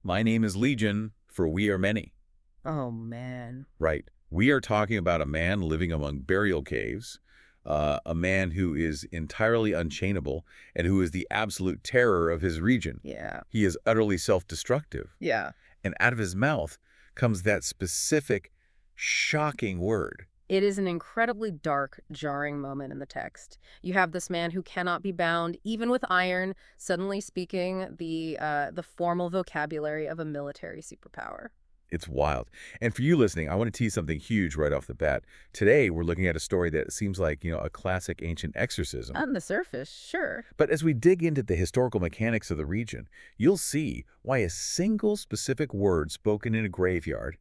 My name is Legion, for we are many. Oh, man. Right. We are talking about a man living among burial caves, a man who is entirely unchainable and who is the absolute terror of his region. Yeah. He is utterly self-destructive. Yeah. And out of his mouth comes that specific, shocking word. It is an incredibly dark, jarring moment in the text. You have this man who cannot be bound, even with iron, suddenly speaking the formal vocabulary of a military superpower. It's wild. And for you listening, I want to tease something huge right off the bat. Today, we're looking at a story that seems like, a classic ancient exorcism. On the surface, sure. But as we dig into the historical mechanics of the region, you'll see why a single specific word spoken in a graveyard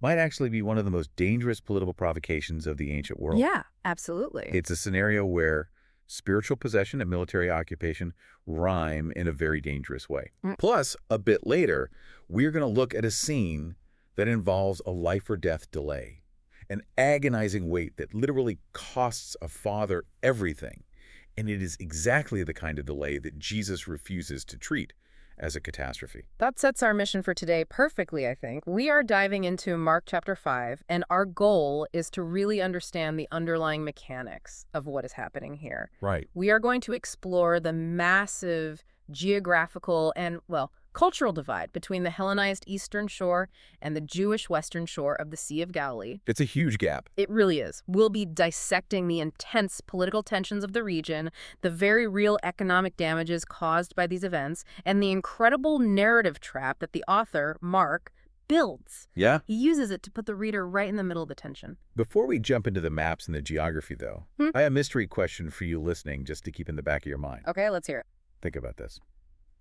might actually be one of the most dangerous political provocations of the ancient world. Yeah, absolutely. It's a scenario where spiritual possession and military occupation rhyme in a very dangerous way. Plus, a bit later, we're going to look at a scene that involves a life or death delay, an agonizing wait that literally costs a father everything. And it is exactly the kind of delay that Jesus refuses to treat as a catastrophe. That sets our mission for today perfectly, I think. We are diving into Mark chapter 5, and our goal is to really understand the underlying mechanics of what is happening here. Right. We are going to explore the massive geographical and, well, cultural divide between the Hellenized eastern shore and the Jewish western shore of the Sea of Galilee. It's a huge gap. It really is. We'll be dissecting the intense political tensions of the region, the very real economic damages caused by these events, and the incredible narrative trap that the author, Mark, builds. Yeah? He uses it to put the reader right in the middle of the tension. Before we jump into the maps and the geography, though, I have a mystery question for you listening just to keep in the back of your mind. Okay, let's hear it. Think about this.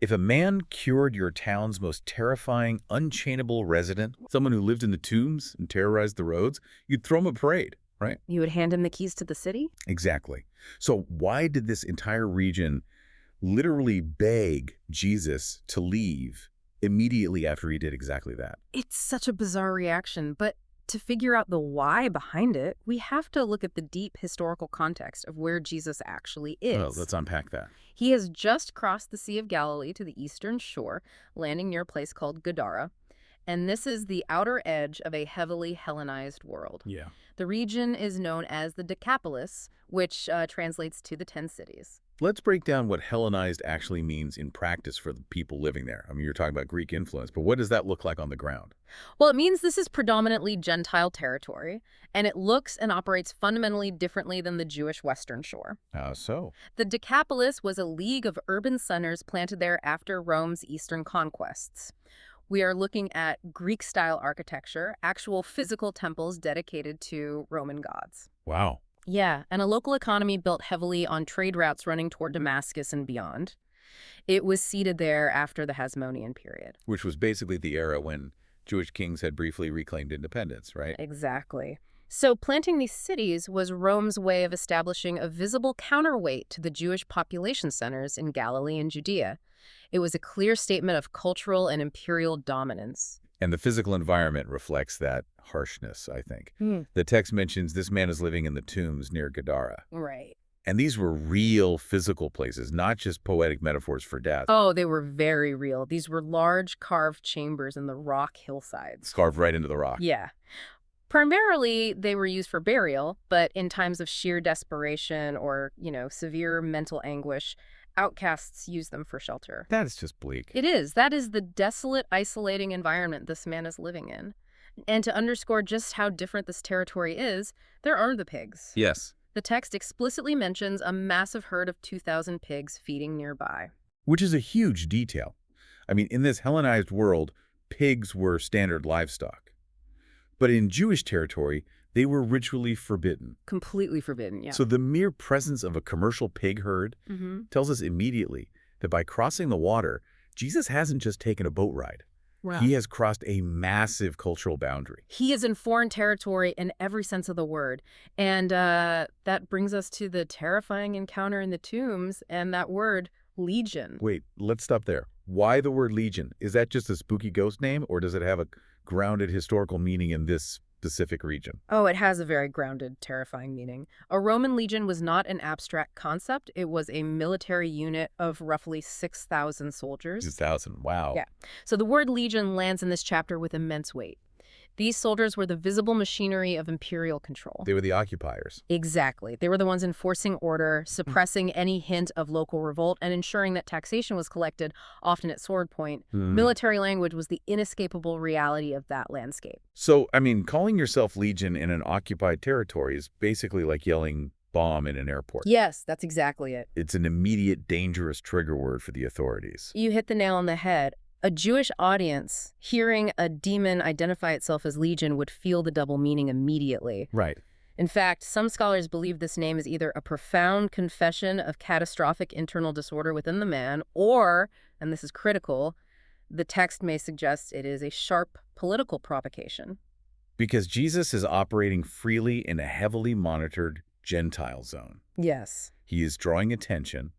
If a man cured your town's most terrifying, unchainable resident, someone who lived in the tombs and terrorized the roads, you'd throw him a parade, right? You would hand him the keys to the city? Exactly. So why did this entire region literally beg Jesus to leave immediately after he did exactly that? It's such a bizarre reaction, but to figure out the why behind it, we have to look at the deep historical context of where Jesus actually is. Well, let's unpack that. He has just crossed the Sea of Galilee to the eastern shore, landing near a place called Gadara. And this is the outer edge of a heavily Hellenized world. Yeah. The region is known as the Decapolis, which translates to the 10 cities. Let's break down what Hellenized actually means in practice for the people living there. I mean, you're talking about Greek influence, but what does that look like on the ground? Well, it means this is predominantly Gentile territory, and it looks and operates fundamentally differently than the Jewish Western Shore. How so? The Decapolis was a league of urban centers planted there after Rome's eastern conquests. We are looking at Greek-style architecture, actual physical temples dedicated to Roman gods. Wow. Yeah, and a local economy built heavily on trade routes running toward Damascus and beyond. It was seated there after the Hasmonean period. Which was basically the era when Jewish kings had briefly reclaimed independence, right? Exactly. So planting these cities was Rome's way of establishing a visible counterweight to the Jewish population centers in Galilee and Judea. It was a clear statement of cultural and imperial dominance. And the physical environment reflects that harshness, I think. The text mentions this man is living in the tombs near Gadara. Right. And these were real physical places, not just poetic metaphors for death. Oh, they were very real. These were large carved chambers in the rock hillsides. Carved right into the rock. Yeah. Primarily, they were used for burial, but in times of sheer desperation or, severe mental anguish, outcasts used them for shelter. That is just bleak. It is. That is the desolate, isolating environment this man is living in. And to underscore just how different this territory is, there are the pigs. Yes. The text explicitly mentions a massive herd of 2,000 pigs feeding nearby. Which is a huge detail. I mean, in this Hellenized world, pigs were standard livestock. But in Jewish territory, they were ritually forbidden. Completely forbidden, yeah. So the mere presence of a commercial pig herd tells us immediately that by crossing the water, Jesus hasn't just taken a boat ride. Wow. He has crossed a massive cultural boundary. He is in foreign territory in every sense of the word. And that brings us to the terrifying encounter in the tombs and that word, legion. Wait, let's stop there. Why the word legion? Is that just a spooky ghost name, or does it have a grounded historical meaning in this specific region. Oh, it has a very grounded, terrifying meaning. A Roman legion was not an abstract concept. It was a military unit of roughly 6,000 soldiers. 2,000, wow. Yeah. So the word legion lands in this chapter with immense weight. These soldiers were the visible machinery of imperial control. They were the occupiers. Exactly. They were the ones enforcing order, suppressing any hint of local revolt, and ensuring that taxation was collected, often at sword point. Military language was the inescapable reality of that landscape. So, I mean, calling yourself legion in an occupied territory is basically like yelling bomb in an airport. Yes, that's exactly it. It's an immediate, dangerous trigger word for the authorities. You hit the nail on the head. A Jewish audience hearing a demon identify itself as legion would feel the double meaning immediately. Right. In fact, some scholars believe this name is either a profound confession of catastrophic internal disorder within the man, or, and this is critical, the text may suggest it is a sharp political provocation. Because Jesus is operating freely in a heavily monitored Gentile zone. Yes. He is drawing attention,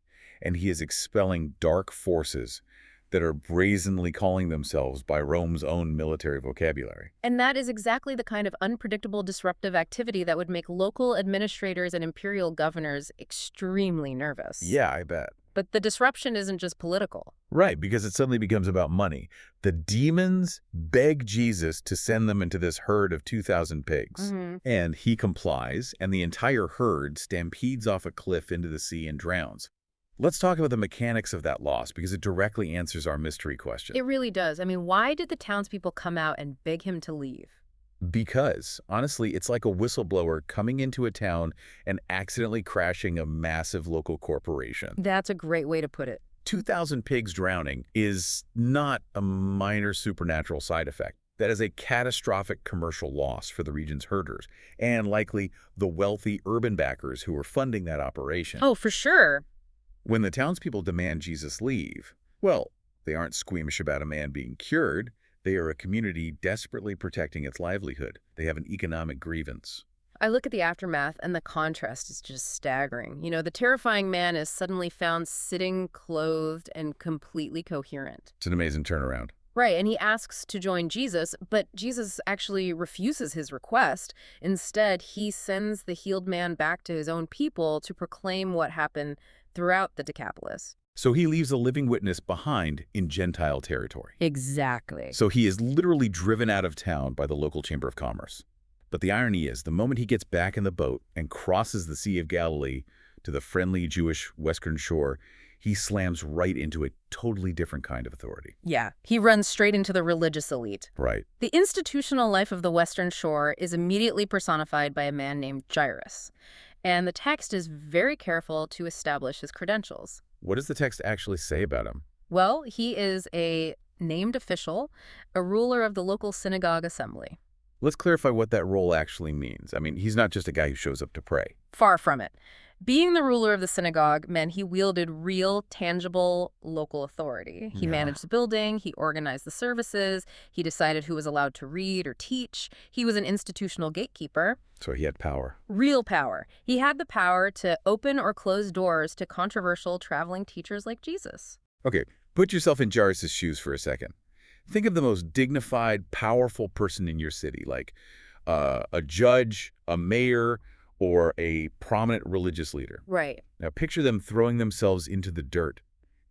and he is expelling dark forces that are brazenly calling themselves by Rome's own military vocabulary. And that is exactly the kind of unpredictable disruptive activity that would make local administrators and imperial governors extremely nervous. Yeah, I bet. But the disruption isn't just political. Right, because it suddenly becomes about money. The demons beg Jesus to send them into this herd of 2,000 pigs. And he complies, and the entire herd stampedes off a cliff into the sea and drowns. Let's talk about the mechanics of that loss, because it directly answers our mystery question. It really does. I mean, why did the townspeople come out and beg him to leave? Because, honestly, it's like a whistleblower coming into a town and accidentally crashing a massive local corporation. That's a great way to put it. 2,000 pigs drowning is not a minor supernatural side effect. That is a catastrophic commercial loss for the region's herders, and likely the wealthy urban backers who were funding that operation. Oh, for sure. When the townspeople demand Jesus leave, well, they aren't squeamish about a man being cured. They are a community desperately protecting its livelihood. They have an economic grievance. I look at the aftermath, and the contrast is just staggering. You know, the terrifying man is suddenly found sitting, clothed, and completely coherent. It's an amazing turnaround. Right, and he asks to join Jesus, but Jesus actually refuses his request. Instead, he sends the healed man back to his own people to proclaim what happened throughout the Decapolis. So he leaves a living witness behind in Gentile territory. Exactly. So he is literally driven out of town by the local Chamber of Commerce. But the irony is, the moment he gets back in the boat and crosses the Sea of Galilee to the friendly Jewish western shore, he slams right into a totally different kind of authority. Yeah, he runs straight into the religious elite. Right. The institutional life of the Western Shore is immediately personified by a man named Jairus. And the text is very careful to establish his credentials. What does the text actually say about him? Well, he is a named official, a ruler of the local synagogue assembly. Let's clarify what that role actually means. I mean, he's not just a guy who shows up to pray. Far from it. Being the ruler of the synagogue meant he wielded real, tangible local authority. He managed the building, he organized the services, he decided who was allowed to read or teach. He was an institutional gatekeeper. So he had power. Real power. He had the power to open or close doors to controversial traveling teachers like Jesus. Okay, put yourself in Jairus' shoes for a second. Think of the most dignified, powerful person in your city, like a judge, a mayor, or a prominent religious leader. Right. Now picture them throwing themselves into the dirt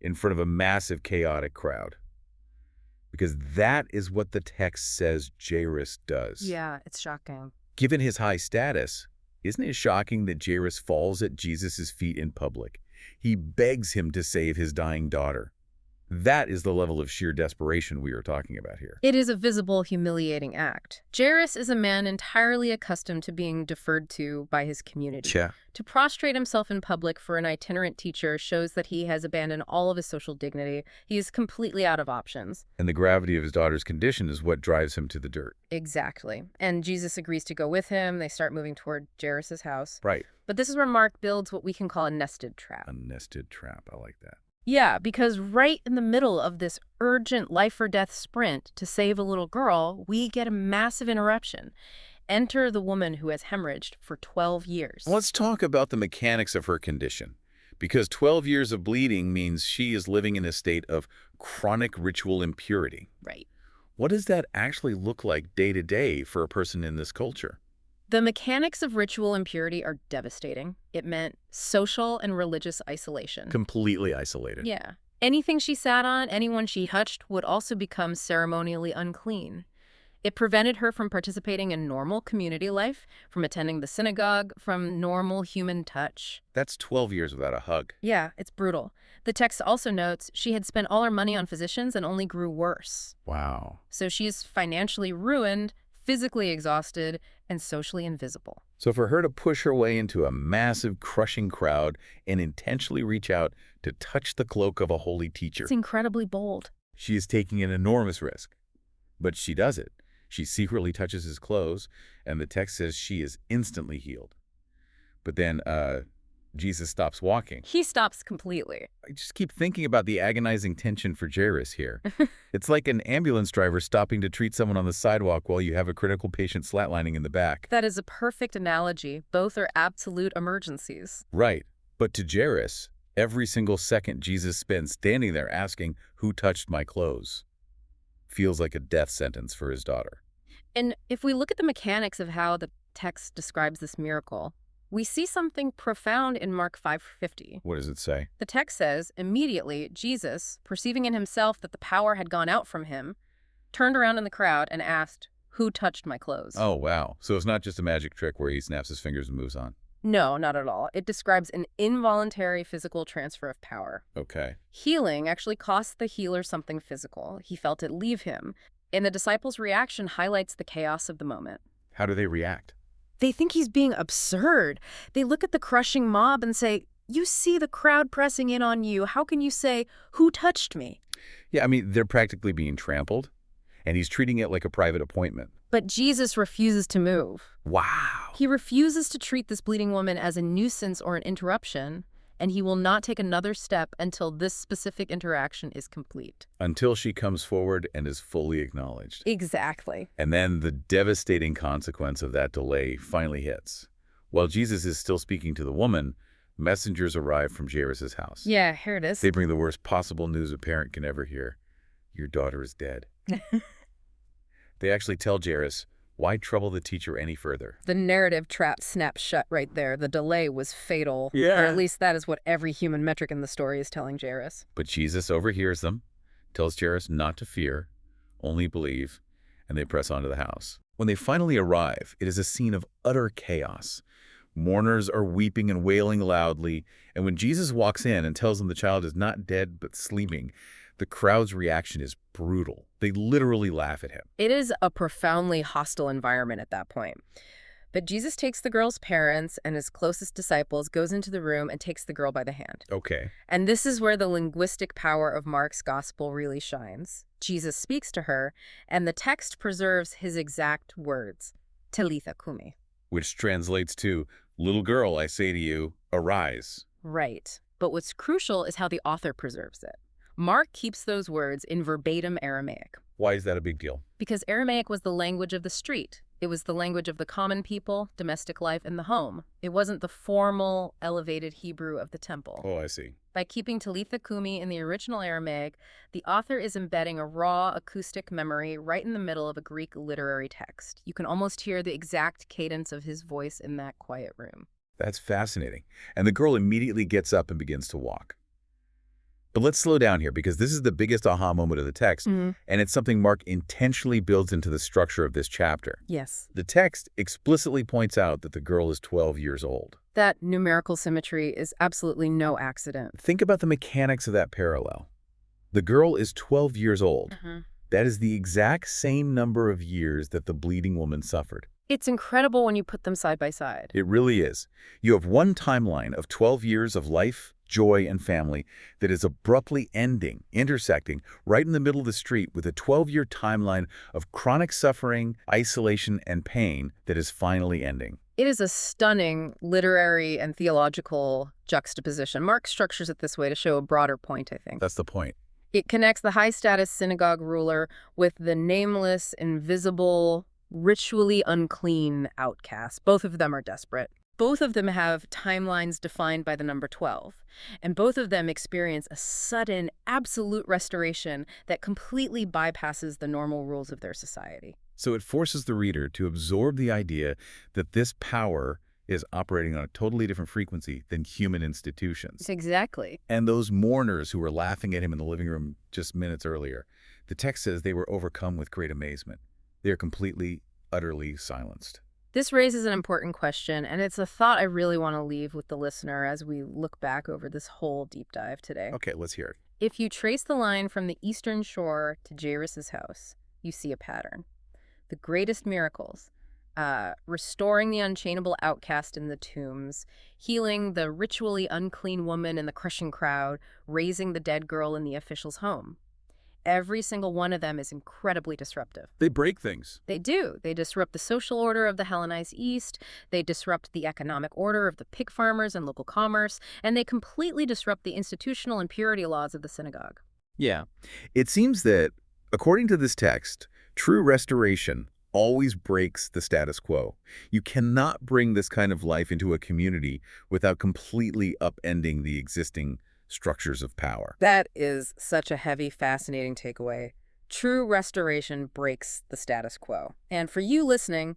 in front of a massive, chaotic crowd. Because that is what the text says Jairus does. Yeah, it's shocking. Given his high status, isn't it shocking that Jairus falls at Jesus' feet in public? He begs him to save his dying daughter. That is the level of sheer desperation we are talking about here. It is a visible, humiliating act. Jairus is a man entirely accustomed to being deferred to by his community. Yeah. To prostrate himself in public for an itinerant teacher shows that he has abandoned all of his social dignity. He is completely out of options. And the gravity of his daughter's condition is what drives him to the dirt. Exactly. And Jesus agrees to go with him. They start moving toward Jairus' house. Right. But this is where Mark builds what we can call a nested trap. A nested trap. I like that. Yeah, because right in the middle of this urgent life-or-death sprint to save a little girl, we get a massive interruption. Enter the woman who has hemorrhaged for 12 years. Let's talk about the mechanics of her condition. Because 12 years of bleeding means she is living in a state of chronic ritual impurity. Right. What does that actually look like day to day for a person in this culture? The mechanics of ritual impurity are devastating. It meant social and religious isolation. Completely isolated. Yeah. Anything she sat on, anyone she touched, would also become ceremonially unclean. It prevented her from participating in normal community life, from attending the synagogue, from normal human touch. That's 12 years without a hug. Yeah, it's brutal. The text also notes she had spent all her money on physicians and only grew worse. Wow. So she's financially ruined, physically exhausted, and socially invisible. So for her to push her way into a massive, crushing crowd and intentionally reach out to touch the cloak of a holy teacher, It's incredibly bold. she is taking an enormous risk. But she does it. She secretly touches his clothes, and the text says she is instantly healed. But then, Jesus stops walking. He stops completely. I just keep thinking about the agonizing tension for Jairus here. It's like an ambulance driver stopping to treat someone on the sidewalk while you have a critical patient flatlining in the back. That is a perfect analogy. Both are absolute emergencies. Right. But to Jairus, every single second Jesus spends standing there asking, "Who touched my clothes?" feels like a death sentence for his daughter. And if we look at the mechanics of how the text describes this miracle, we see something profound in Mark 5:50. What does it say? The text says, immediately, Jesus, perceiving in himself that the power had gone out from him, turned around in the crowd and asked, "Who touched my clothes?" Oh, wow. So it's not just a magic trick where he snaps his fingers and moves on. No, not at all. It describes an involuntary physical transfer of power. Okay. Healing actually cost the healer something physical. He felt it leave him. And the disciples' reaction highlights the chaos of the moment. How do they react? They think he's being absurd. They look at the crushing mob and say, "You see the crowd pressing in on you. How can you say, 'Who touched me?'" Yeah, I mean, they're practically being trampled, and he's treating it like a private appointment. But Jesus refuses to move. Wow. He refuses to treat this bleeding woman as a nuisance or an interruption, and he will not take another step until this specific interaction is complete. Until she comes forward and is fully acknowledged. Exactly. And then the devastating consequence of that delay finally hits. While Jesus is still speaking to the woman, messengers arrive from Jairus' house. Yeah, here it is. They bring the worst possible news a parent can ever hear. Your daughter is dead. They actually tell Jairus, why trouble the teacher any further? The narrative trap snaps shut right there. The delay was fatal. Yeah. Or at least that is what every human metric in the story is telling Jairus. But Jesus overhears them, tells Jairus not to fear, only believe, and they press on to the house. When they finally arrive, it is a scene of utter chaos. Mourners are weeping and wailing loudly, and when Jesus walks in and tells them the child is not dead but sleeping, the crowd's reaction is brutal. They literally laugh at him. It is a profoundly hostile environment at that point. But Jesus takes the girl's parents and his closest disciples, goes into the room, and takes the girl by the hand. Okay. And this is where the linguistic power of Mark's gospel really shines. Jesus speaks to her, and the text preserves his exact words, Talitha kumi. Which translates to, little girl, I say to you, arise. Right. But what's crucial is how the author preserves it. Mark keeps those words in verbatim Aramaic. Why is that a big deal? Because Aramaic was the language of the street. It was the language of the common people, domestic life, and the home. It wasn't the formal, elevated Hebrew of the temple. Oh, I see. By keeping Talitha kumi in the original Aramaic, the author is embedding a raw acoustic memory right in the middle of a Greek literary text. You can almost hear the exact cadence of his voice in that quiet room. That's fascinating. And the girl immediately gets up and begins to walk. But let's slow down here because this is the biggest aha moment of the text, and it's something Mark intentionally builds into the structure of this chapter. Yes. The text explicitly points out that the girl is 12 years old. That numerical symmetry is absolutely no accident. Think about the mechanics of that parallel. The girl is 12 years old. That is the exact same number of years that the bleeding woman suffered. It's incredible when you put them side by side. It really is. You have one timeline of 12 years of life, joy, and family that is abruptly intersecting right in the middle of the street with a 12-year timeline of chronic suffering, isolation, and pain that is finally ending. It is a stunning literary and theological juxtaposition. Mark structures it this way to show a broader point, I think. That's the point. It connects the high-status synagogue ruler with the nameless, invisible, ritually unclean outcast. Both of them are desperate. Both of them have timelines defined by the number 12, and both of them experience a sudden, absolute restoration that completely bypasses the normal rules of their society. So it forces the reader to absorb the idea that this power is operating on a totally different frequency than human institutions. Exactly. And those mourners who were laughing at him in the living room just minutes earlier, the text says they were overcome with great amazement. They are completely, utterly silenced. This raises an important question, and it's a thought I really want to leave with the listener as we look back over this whole deep dive today. Okay, let's hear it. If you trace the line from the eastern shore to Jairus' house, you see a pattern. The greatest miracles, restoring the unchainable outcast in the tombs, healing the ritually unclean woman in the crushing crowd, raising the dead girl in the official's home. Every single one of them is incredibly disruptive. They break things. They do. They disrupt the social order of the Hellenized East, they disrupt the economic order of the pig farmers and local commerce, and they completely disrupt the institutional and purity laws of the synagogue. Yeah. It seems that, according to this text, true restoration always breaks the status quo. You cannot bring this kind of life into a community without completely upending the existing structures of power. That is such a heavy, fascinating takeaway. True restoration breaks the status quo. And for you listening,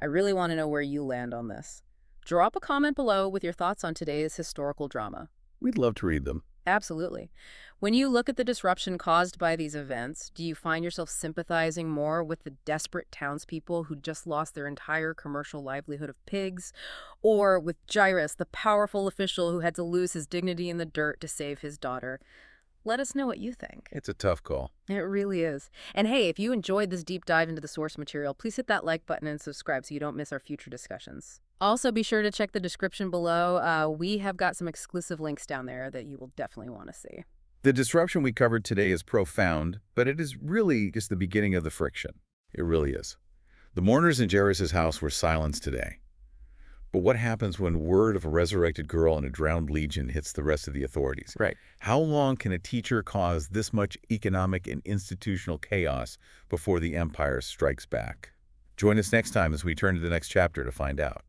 I really want to know where you land on this. Drop a comment below with your thoughts on today's historical drama. We'd love to read them. Absolutely. When you look at the disruption caused by these events, do you find yourself sympathizing more with the desperate townspeople who just lost their entire commercial livelihood of pigs, or with Jairus, the powerful official who had to lose his dignity in the dirt to save his daughter? Let us know what you think. It's a tough call. It really is. And hey, if you enjoyed this deep dive into the source material, please hit that like button and subscribe so you don't miss our future discussions. Also, be sure to check the description below. We have got some exclusive links down there that you will definitely want to see. The disruption we covered today is profound, but it is really just the beginning of the friction. It really is. The mourners in Jairus' house were silenced today. But what happens when word of a resurrected girl and a drowned legion hits the rest of the authorities? Right. How long can a teacher cause this much economic and institutional chaos before the empire strikes back? Join us next time as we turn to the next chapter to find out.